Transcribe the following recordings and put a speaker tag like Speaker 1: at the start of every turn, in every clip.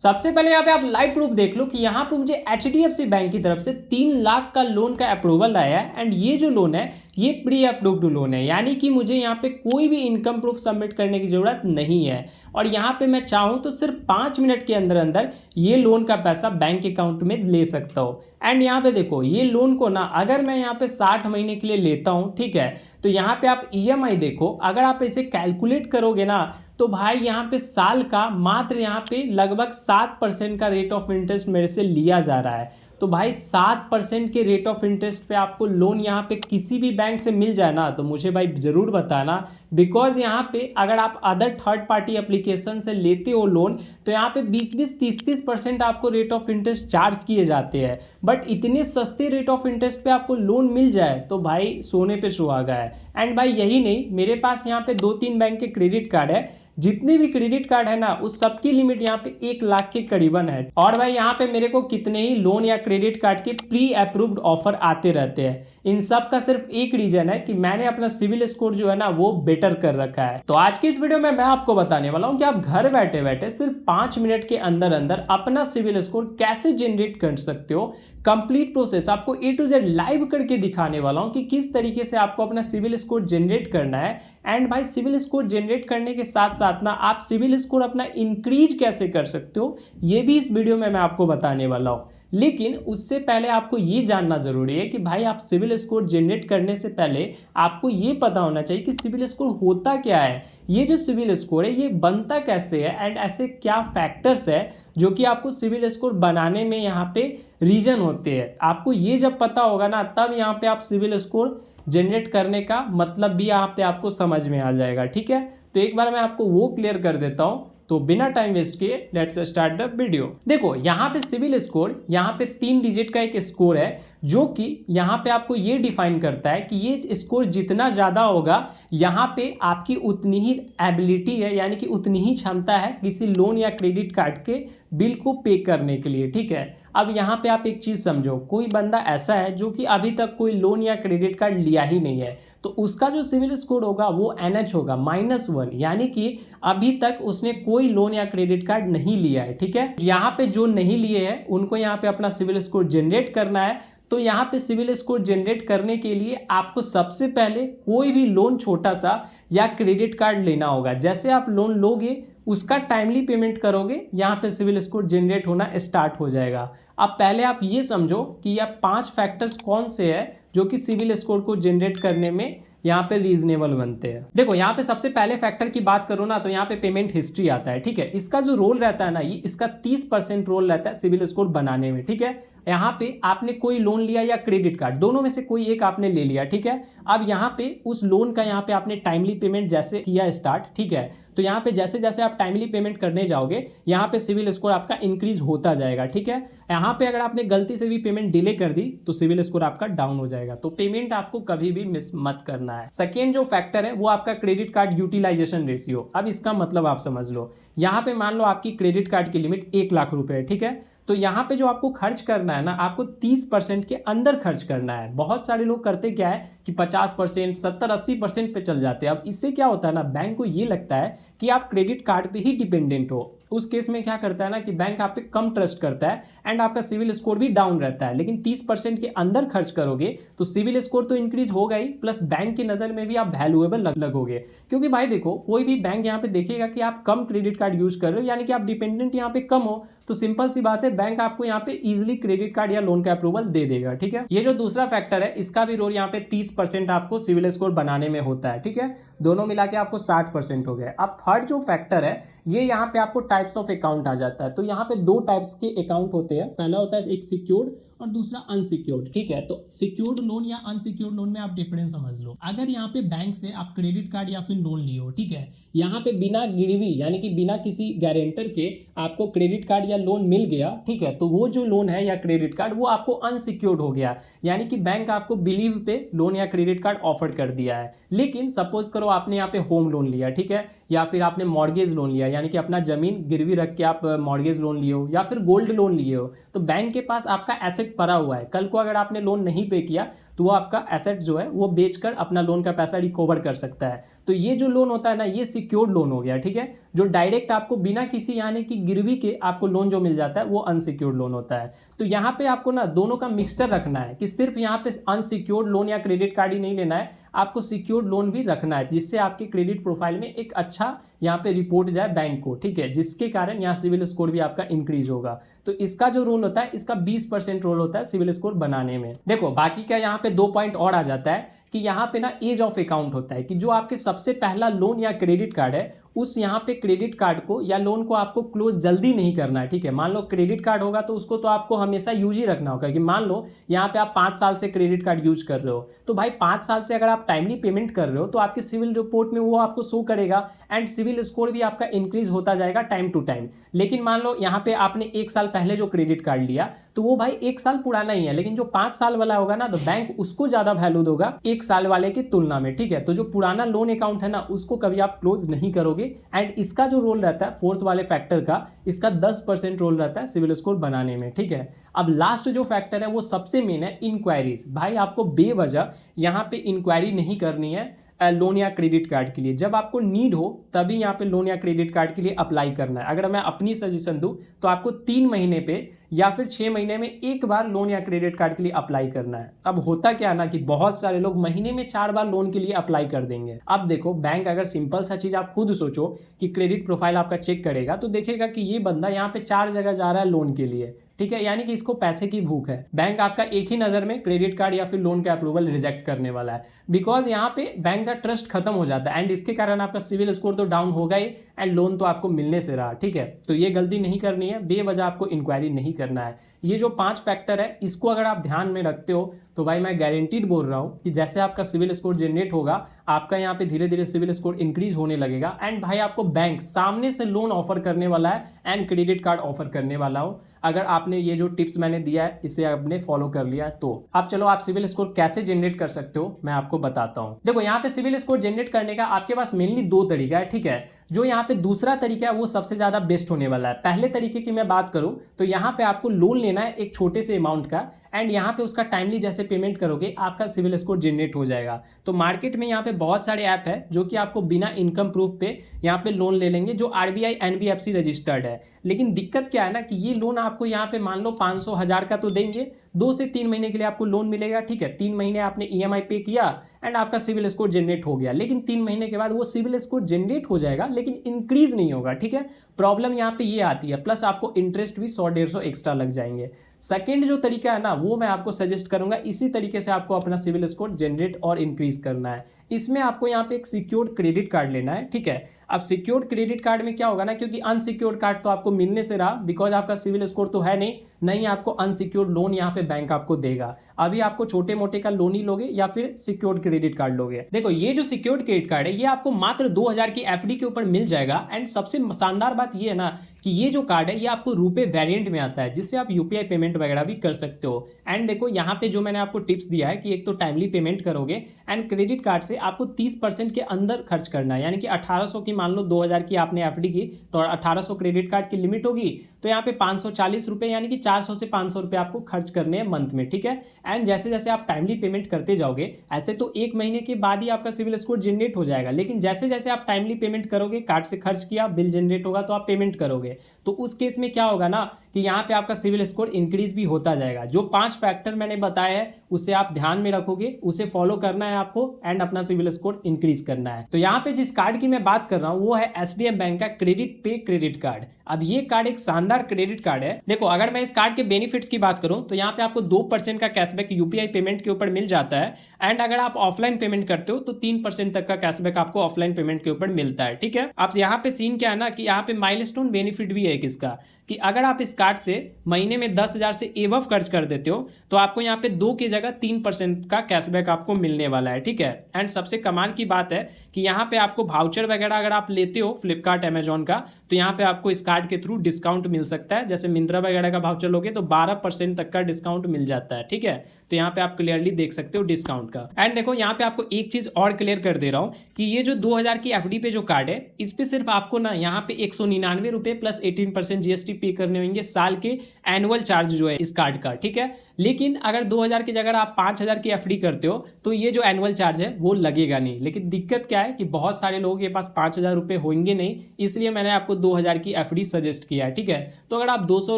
Speaker 1: सबसे पहले यहाँ पे आप लाइव प्रूफ देख लो कि यहाँ पे मुझे HDFC बैंक की तरफ से 3 लाख का लोन का अप्रूवल आया है। एंड ये जो लोन है ये प्री अप्रूव्ड लोन है, यानी कि मुझे यहाँ पे कोई भी इनकम प्रूफ सबमिट करने की ज़रूरत नहीं है। और यहाँ पे मैं चाहूँ तो सिर्फ 5 मिनट के अंदर अंदर ये लोन का पैसा बैंक अकाउंट में ले सकता हूँ। एंड यहाँ पे देखो ये लोन को ना अगर मैं यहाँ पे 60 महीने के लिए लेता हूँ, ठीक है, तो यहाँ पे आप EMI देखो, अगर आप इसे कैलकुलेट करोगे ना तो भाई यहाँ पे साल का मात्र यहाँ पे लगभग 7% का रेट ऑफ इंटरेस्ट मेरे से लिया जा रहा है। तो भाई 7% के रेट ऑफ इंटरेस्ट पे आपको लोन यहाँ पे किसी भी बैंक से मिल जाए ना तो मुझे भाई ज़रूर बताना। बिकॉज यहाँ पे अगर आप अदर थर्ड पार्टी एप्लीकेशन से लेते हो लोन तो यहाँ पे 20-20, 30-30% आपको रेट ऑफ इंटरेस्ट चार्ज किए जाते हैं। बट इतने सस्ते रेट ऑफ इंटरेस्ट पे आपको लोन मिल जाए तो भाई सोने पे सुहागा है। एंड भाई यही नहीं, मेरे पास यहाँ पे 2-3 बैंक के क्रेडिट कार्ड है, जितने भी क्रेडिट कार्ड है ना उस सबकी लिमिट यहाँ पे 1 लाख के करीबन है। और भाई यहाँ पे मेरे को कितने ही लोन या क्रेडिट कार्ड के प्री अप्रूव्ड ऑफर आते रहते हैं। इन सब का सिर्फ एक रीजन है कि मैंने अपना सिविल स्कोर जो है ना वो बेटर कर रखा है। तो आज की इस वीडियो में मैं आपको बताने वाला हूँ कि आप घर बैठे बैठे सिर्फ 5 मिनट के अंदर अंदर अपना सिविल स्कोर कैसे जनरेट कर सकते हो। कंप्लीट प्रोसेस आपको A to Z लाइव करके दिखाने वाला हूँ कि किस तरीके से आपको अपना सिविल स्कोर जनरेट करना है। एंड भाई सिविल स्कोर जनरेट करने के साथ साथ ना आप सिविल स्कोर अपना इंक्रीज कैसे कर सकते हो ये भी इस वीडियो में मैं आपको बताने वाला हूँ। लेकिन उससे पहले आपको ये जानना जरूरी है कि भाई आप सिविल स्कोर जनरेट करने से पहले आपको ये पता होना चाहिए कि सिविल स्कोर होता क्या है, ये जो सिविल स्कोर है ये बनता कैसे है, एंड ऐसे क्या फैक्टर्स है जो कि आपको सिविल स्कोर बनाने में यहाँ पे रीजन होते हैं। आपको ये जब पता होगा ना तब यहाँ पे आप सिविल स्कोर जनरेट करने का मतलब भी यहाँ पे आपको समझ में आ जाएगा। ठीक है, तो एक बार मैं आपको वो क्लियर कर देता हूँ। तो बिना टाइम वेस्ट किए लेट्स स्टार्ट द वीडियो। देखो यहाँ पे सिविल स्कोर यहाँ पे 3 डिजिट का एक स्कोर है जो कि यहाँ पे आपको ये डिफाइन करता है कि ये स्कोर जितना ज़्यादा होगा यहाँ पे आपकी उतनी ही एबिलिटी है, यानी कि उतनी ही क्षमता है किसी लोन या क्रेडिट कार्ड के बिल को पे करने के लिए। ठीक है, अब यहाँ पे आप एक चीज़ समझो, कोई बंदा ऐसा है जो कि अभी तक कोई लोन या क्रेडिट कार्ड लिया ही नहीं है तो उसका जो सिविल स्कोर होगा वो NH होगा -1, यानी कि अभी तक उसने कोई लोन या क्रेडिट कार्ड नहीं लिया है। ठीक है, यहाँ पे जो नहीं लिए हैं उनको यहाँ पे अपना सिविल स्कोर जनरेट करना है। तो यहाँ पे सिविल स्कोर जनरेट करने के लिए आपको सबसे पहले कोई भी लोन छोटा सा या क्रेडिट कार्ड लेना होगा। जैसे आप लोन लोगे उसका टाइमली पेमेंट करोगे यहाँ पे सिविल स्कोर जनरेट होना स्टार्ट हो जाएगा। अब पहले आप ये समझो कि यह 5 फैक्टर्स कौन से हैं जो कि सिविल स्कोर को जनरेट करने में यहाँ पे रीजनेबल बनते हैं। देखो यहाँ पे सबसे पहले फैक्टर की बात करो ना तो यहाँ पे पेमेंट हिस्ट्री आता है। ठीक है, इसका जो रोल रहता है ना ये इसका 30% रोल रहता है सिविल स्कोर बनाने में। ठीक है, यहाँ पे आपने कोई लोन लिया या क्रेडिट कार्ड, दोनों में से कोई एक आपने ले लिया। ठीक है, अब यहाँ पे उस लोन का यहाँ पे आपने टाइमली पेमेंट जैसे किया स्टार्ट, ठीक है, तो यहाँ पे जैसे जैसे आप टाइमली पेमेंट करने जाओगे यहाँ पे सिविल स्कोर आपका इंक्रीज होता जाएगा। ठीक है, यहाँ पे अगर आपने गलती से भी पेमेंट डिले कर दी तो सिविल स्कोर आपका डाउन हो जाएगा। तो पेमेंट आपको कभी भी मिस मत करना है। सेकेंड जो फैक्टर है वो आपका क्रेडिट कार्ड यूटिलाइजेशन रेशियो। अब इसका मतलब आप समझ लो, यहाँ पे मान लो आपकी क्रेडिट कार्ड की लिमिट 1 लाख रुपए है। ठीक है, तो यहाँ पे जो आपको खर्च करना है ना आपको 30% के अंदर खर्च करना है। बहुत सारे लोग करते क्या है कि 50%, 70-80% पे चल जाते हैं। अब इससे क्या होता है ना, बैंक को ये लगता है कि आप क्रेडिट कार्ड पे ही डिपेंडेंट हो। उस केस में क्या करता है ना कि बैंक आप पे कम ट्रस्ट करता है एंड आपका सिविल स्कोर भी डाउन रहता है। लेकिन 30% के अंदर खर्च करोगे तो सिविल स्कोर तो इंक्रीज होगा ही, प्लस बैंक की नज़र में भी आप वैल्यूएबल लगोगे। क्योंकि भाई देखो कोई भी बैंक यहाँ पे देखेगा कि आप कम क्रेडिट कार्ड यूज कर रहे हो, यानी कि आप डिपेंडेंट यहाँ पे कम हो, तो सिंपल सी बात है बैंक आपको यहाँ पे इजीली क्रेडिट कार्ड या लोन का अप्रूवल दे देगा। ठीक है, ये जो दूसरा फैक्टर है इसका भी रोल यहाँ पे 30% आपको सिविल स्कोर बनाने में होता है। ठीक है, दोनों मिला के आपको 60% हो गया। अब थर्ड जो फैक्टर है ये यहाँ पे आपको टाइप्स ऑफ अकाउंट आ जाता है। तो यहाँ पे 2 टाइप्स के अकाउंट होते हैं, पहला होता है एक सिक्योर्ड और दूसरा अनसिक्योर्ड। ठीक है, तो सिक्योर्ड लोन या अनसिक्योर्ड लोन में आप डिफरेंस समझ लो। अगर यहाँ पे बैंक से आप क्रेडिट कार्ड या फिर लोन लिए हो, ठीक है, यहाँ पे बिना गिरवी यानी कि बिना किसी गारंटर के आपको क्रेडिट कार्ड या लोन मिल गया, ठीक है, तो वो जो लोन है या क्रेडिट कार्ड वो आपको अनसिक्योर्ड हो गया, यानी कि बैंक आपको बिलीव पे लोन या क्रेडिट कार्ड ऑफर कर दिया है। लेकिन सपोज करो आपने यहाँ पे होम लोन लिया, ठीक है, या फिर आपने मॉर्गेज लोन लिया, यानी कि अपना जमीन गिरवी रख के आप मॉर्गेज लोन लिए हो या फिर गोल्ड लोन लिए हो, तो बैंक के पास आपका एसेट पड़ा हुआ है। कल को अगर आपने लोन नहीं पे किया तो वो आपका एसेट जो है वो बेचकर अपना लोन का पैसा रिकवर कर सकता है। तो ये जो लोन होता है ना, ये सिक्योर्ड लोन हो गया, ठीक है। जो डायरेक्ट आपको बिना किसी यानी कि गिरवी के आपको लोन जो मिल जाता है वो अनसिक्योर्ड लोन होता है। तो यहाँ पे आपको ना दोनों का मिक्सचर रखना है कि सिर्फ यहाँ पे अनसिक्योर्ड लोन या क्रेडिट कार्ड ही नहीं लेना है, आपको सिक्योर्ड लोन भी रखना है, जिससे आपके क्रेडिट प्रोफाइल में एक अच्छा यहाँ पे रिपोर्ट जाए बैंक को, ठीक है, जिसके कारण यहाँ सिविल स्कोर भी आपका इंक्रीज होगा। तो इसका जो रोल होता है, इसका 20% रोल होता है सिविल स्कोर बनाने में। देखो बाकी का यहाँ पे 2 पॉइंट और आ जाता है कि यहाँ पे ना एज ऑफ अकाउंट होता है कि जो आपके सबसे पहला लोन या क्रेडिट कार्ड है उस यहाँ पे क्रेडिट कार्ड को या लोन को आपको क्लोज जल्दी नहीं करना है, ठीक है। मान लो क्रेडिट कार्ड होगा तो उसको तो आपको हमेशा यूज ही रखना होगा कि मान लो यहाँ पे आप 5 साल से क्रेडिट कार्ड यूज कर रहे हो, तो भाई 5 साल से अगर आप टाइमली पेमेंट कर रहे हो तो आपके सिविल रिपोर्ट में वो आपको शो करेगा एंड सिविल स्कोर भी आपका इंक्रीज होता जाएगा टाइम टू टाइम। लेकिन मान लो यहाँ पे आपने 1 साल पहले जो क्रेडिट कार्ड लिया तो वो भाई 1 साल पुराना ही है, लेकिन जो 5 साल वाला होगा ना तो बैंक उसको ज्यादा वैल्यू देगा 1 साल वाले की तुलना में, ठीक है। तो जो पुराना लोन अकाउंट है ना उसको कभी आप क्लोज नहीं करोगे। एंड इसका जो रोल रहता है फोर्थ वाले फैक्टर का, इसका 10% रोल रहता है सिविल स्कोर बनाने में, ठीक है। अब लास्ट जो फैक्टर है वो सबसे मेन है इंक्वायरीज। भाई आपको बेवजह यहाँ पे इंक्वायरी नहीं करनी है लोन या क्रेडिट कार्ड के लिए। जब आपको नीड हो तभी यहाँ पे लोन या क्रेडिट कार्ड के लिए अप्लाई करना है। अगर मैं अपनी सजेशन दूं तो आपको 3 महीने पे या फिर 6 महीने में एक बार लोन या क्रेडिट कार्ड के लिए अप्लाई करना है। अब होता क्या ना कि बहुत सारे लोग महीने में 4 बार लोन के लिए अप्लाई कर देंगे। अब देखो बैंक अगर सिंपल सा चीज आप खुद सोचो कि क्रेडिट प्रोफाइल आपका चेक करेगा तो देखेगा कि ये बंदा यहाँ पे 4 जगह जा रहा है लोन के लिए, ठीक है, यानी कि इसको पैसे की भूख है। बैंक आपका एक ही नजर में क्रेडिट कार्ड या फिर लोन का अप्रूवल रिजेक्ट करने वाला है, बिकॉज यहाँ पे बैंक का ट्रस्ट खत्म हो जाता है एंड इसके कारण आपका सिविल स्कोर तो डाउन होगा ही एंड लोन तो आपको मिलने से रहा, ठीक है। तो ये गलती नहीं करनी है, बेवजह आपको इंक्वायरी नहीं करना है। ये जो 5 फैक्टर है इसको अगर आप ध्यान में रखते हो तो भाई मैं गारंटीड बोल रहा हूँ कि जैसे आपका सिविल स्कोर जनरेट होगा आपका यहाँ पे धीरे धीरे सिविल स्कोर इंक्रीज होने लगेगा एंड भाई आपको बैंक सामने से लोन ऑफर करने वाला है एंड क्रेडिट कार्ड ऑफर करने वाला हो, अगर आपने ये जो टिप्स मैंने दिया है इसे आपने फॉलो कर लिया है तो। अब चलो आप सिविल स्कोर कैसे जनरेट कर सकते हो मैं आपको बताता हूँ। देखो यहाँ पे सिविल स्कोर जनरेट करने का आपके पास मेनली 2 तरीका है, ठीक है। जो यहाँ पे दूसरा तरीका है वो सबसे ज्यादा बेस्ट होने वाला है। पहले तरीके की मैं बात करूं तो यहाँ पे आपको लोन लेना है एक छोटे से अमाउंट का एंड यहाँ पे उसका टाइमली जैसे पेमेंट करोगे आपका सिविल स्कोर जनरेट हो जाएगा। तो मार्केट में यहाँ पे बहुत सारे ऐप है जो कि आपको बिना इनकम प्रूफ पे यहाँ पे लोन ले लेंगे, जो RBI NBFC रजिस्टर्ड है। लेकिन दिक्कत क्या है ना कि ये लोन आपको यहाँ पे मान लो 500,000 का तो देंगे, 2 से 3 महीने के लिए आपको लोन मिलेगा, ठीक है। 3 महीने आपने EMI पे किया एंड आपका सिविल स्कोर जनरेट हो गया, लेकिन 3 महीने के बाद वो सिविल स्कोर जनरेट हो जाएगा लेकिन इंक्रीज नहीं होगा, ठीक है। प्रॉब्लम यहाँ पे ये आती है, प्लस आपको इंटरेस्ट भी 100-150 एक्स्ट्रा लग जाएंगे। सेकेंड जो तरीका है ना वो मैं आपको सजेस्ट करूंगा, इसी तरीके से आपको अपना सिविल स्कोर जनरेट और इंक्रीज करना है। इसमें आपको यहाँ पे एक सिक्योर्ड क्रेडिट कार्ड लेना है, ठीक है। अब सिक्योर्ड क्रेडिट कार्ड में क्या होगा ना, क्योंकि अनसिक्योर्ड कार्ड तो आपको मिलने से रहा, बिकॉज आपका सिविल स्कोर तो है नहीं आपको अनसिक्योर्ड लोन यहाँ पे बैंक आपको देगा। अभी आपको छोटे मोटे का लोन ही लोगे या फिर सिक्योर्ड क्रेडिट कार्ड लोगे। देखो ये जो सिक्योर्ड क्रेडिट कार्ड है ये आपको मात्र 2000 की FD के ऊपर मिल जाएगा एंड सबसे शानदार बात ये है ना कि ये जो कार्ड है ये आपको रुपए वेरिएंट में आता है, जिससे आप UPI पेमेंट वगैरह भी कर सकते हो। एंड देखो यहाँ पे जो मैंने आपको टिप्स दिया है कि एक तो टाइमली पेमेंट करोगे एंड क्रेडिट कार्ड से आपको 30% के अंदर खर्च करना है, यानी कि 1800 की मान लो 2000 की आपने FD की तो 1800 क्रेडिट कार्ड की लिमिट होगी, तो यहाँ पे 540 रुपये यानी कि 400 से 500 रुपये आपको खर्च करने हैं मंथ में, ठीक है। एंड जैसे जैसे आप टाइमली पेमेंट करते जाओगे, ऐसे तो 1 महीने के बाद ही आपका सिविल स्कोर जनरेट हो जाएगा, लेकिन जैसे जैसे आप टाइमली पेमेंट करोगे, कार्ड से खर्च किया, बिल जनरेट होगा तो आप पेमेंट करोगे, तो उस केस में क्या होगा ना कि यहाँ पे आपका सिविल स्कोर इंक्रीज भी होता जाएगा। जो 5 फैक्टर मैंने बताया है उसे आप ध्यान में रखोगे, उसे फॉलो करना है आपको एंड अपना सिविल स्कोर इंक्रीज करना है। तो यहाँ पे जिस कार्ड की मैं बात कर रहा हूँ वो है SBI बैंक का क्रेडिट पे क्रेडिट कार्ड। अब ये कार्ड एक शानदार क्रेडिट कार्ड है। देखो अगर मैं इस कार्ड के बेनिफिट्स की बात करूं तो यहाँ पे आपको 2% का कैशबैक UPI पेमेंट के ऊपर मिल जाता है एंड अगर आप ऑफलाइन पेमेंट करते हो तो 3% तक का कैशबैक आपको ऑफलाइन पेमेंट के ऊपर मिलता है, ठीक है। अब यहाँ पे सीन क्या है ना कि यहाँ पे माइलस्टोन बेनिफिट भी है किसका, कि अगर आप इस कार्ड से महीने में 10,000 से एबव खर्च कर देते हो तो आपको यहाँ पे 2 की जगह 3% का कैशबैक आपको मिलने वाला है, ठीक है। एंड सबसे कमाल की बात है कि यहाँ पे आपको वाउचर वगैरह अगर आप लेते हो फ्लिपकार्ट अमेजॉन का तो यहाँ पे आपको इस कार्ड के थ्रू डिस्काउंट मिल सकता है। जैसे मिंत्रा वगैरह का वाउचर लोगे तो 12% तक का डिस्काउंट मिल जाता है, ठीक है। तो यहाँ पे आप क्लियरली देख सकते हो डिस्काउंट का। एंड देखो यहाँ पे आपको एक चीज और क्लियर कर दे रहा हूँ कि ये जो 2000 की एफडी पे जो कार्ड है इस पे सिर्फ आपको ना यहाँ पे 199 रुपये प्लस 18% जीएसटी पे करने होंगे साल के एनुअल चार्ज जो है इस कार्ड का, ठीक है। लेकिन अगर 2000 की जगह आप 5000 की एफडी करते हो तो ये जो एनुअल चार्ज है वो लगेगा नहीं। लेकिन दिक्कत क्या है कि बहुत सारे लोगों के पास 5000 रुपये होंगे नहीं, इसलिए मैंने आपको 2000 की एफडी सजेस्ट किया है, ठीक है। तो अगर आप 200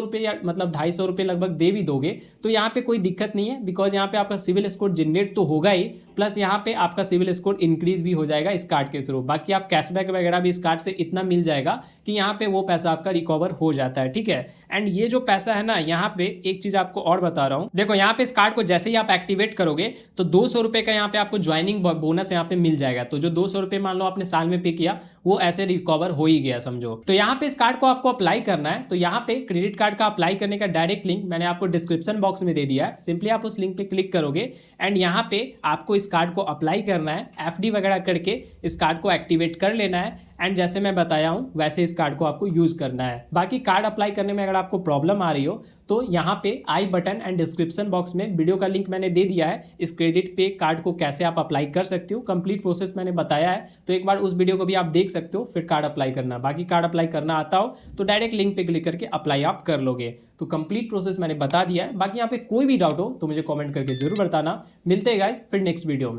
Speaker 1: रुपये या मतलब 250 रुपये लगभग दे भी दोगे तो यहाँ पे कोई दिक्कत नहीं है, बिकॉज यहाँ पे आपका सिविल स्कोर जनरेट तो होगा ही, प्लस यहाँ पे आपका सिविल स्कोर इंक्रीज भी हो जाएगा इस कार्ड के थ्रू। बाकी आप कैशबैक वगैरह भी इस कार्ड से इतना मिल जाएगा कि यहाँ पे वो पैसा आपका रिकवर हो जाता है, ठीक है। एंड ये जो पैसा है ना, यहाँ पे एक चीज आपको और बता रहा हूँ, देखो यहाँ पे इस कार्ड को जैसे ही आप एक्टिवेट करोगे तो 200 रुपये का यहाँ पे आपको ज्वाइनिंग बोनस यहाँ पे मिल जाएगा। तो जो 200 रुपये मान लो आपने साल में पे किया वो ऐसे रिकवर हो ही गया समझो। तो यहाँ पे इस कार्ड को आपको अप्लाई करना है, तो यहाँ पे क्रेडिट कार्ड का अप्लाई करने का डायरेक्ट लिंक मैंने आपको डिस्क्रिप्शन बॉक्स में दे दिया है। सिंपली आप उस लिंक पे क्लिक करोगे एंड यहाँ पे आपको इस कार्ड को अप्लाई करना है, एफडी वगैरह करके इस कार्ड को एक्टिवेट कर लेना है। एंड जैसे मैं बताया हूँ वैसे इस कार्ड को आपको यूज करना है। बाकी कार्ड अप्लाई करने में अगर आपको प्रॉब्लम आ रही हो तो यहाँ पे आई बटन एंड डिस्क्रिप्शन बॉक्स में वीडियो का लिंक मैंने दे दिया है, इस क्रेडिट पे कार्ड को कैसे आप अप्लाई कर सकते हो, कंप्लीट प्रोसेस मैंने बताया है। तो एक बार उस वीडियो को भी आप देख सकते हो, फिर कार्ड अप्लाई करना। बाकी कार्ड अप्लाई करना आता हो तो डायरेक्ट लिंक पे क्लिक करके अप्लाई आप कर लोगे। तो कंप्लीट प्रोसेस मैंने बता दिया है। बाकी यहाँ पे कोई भी डाउट हो तो मुझे कॉमेंट करके जरूर बताना। मिलते हैं गाइज फिर नेक्स्ट वीडियो में।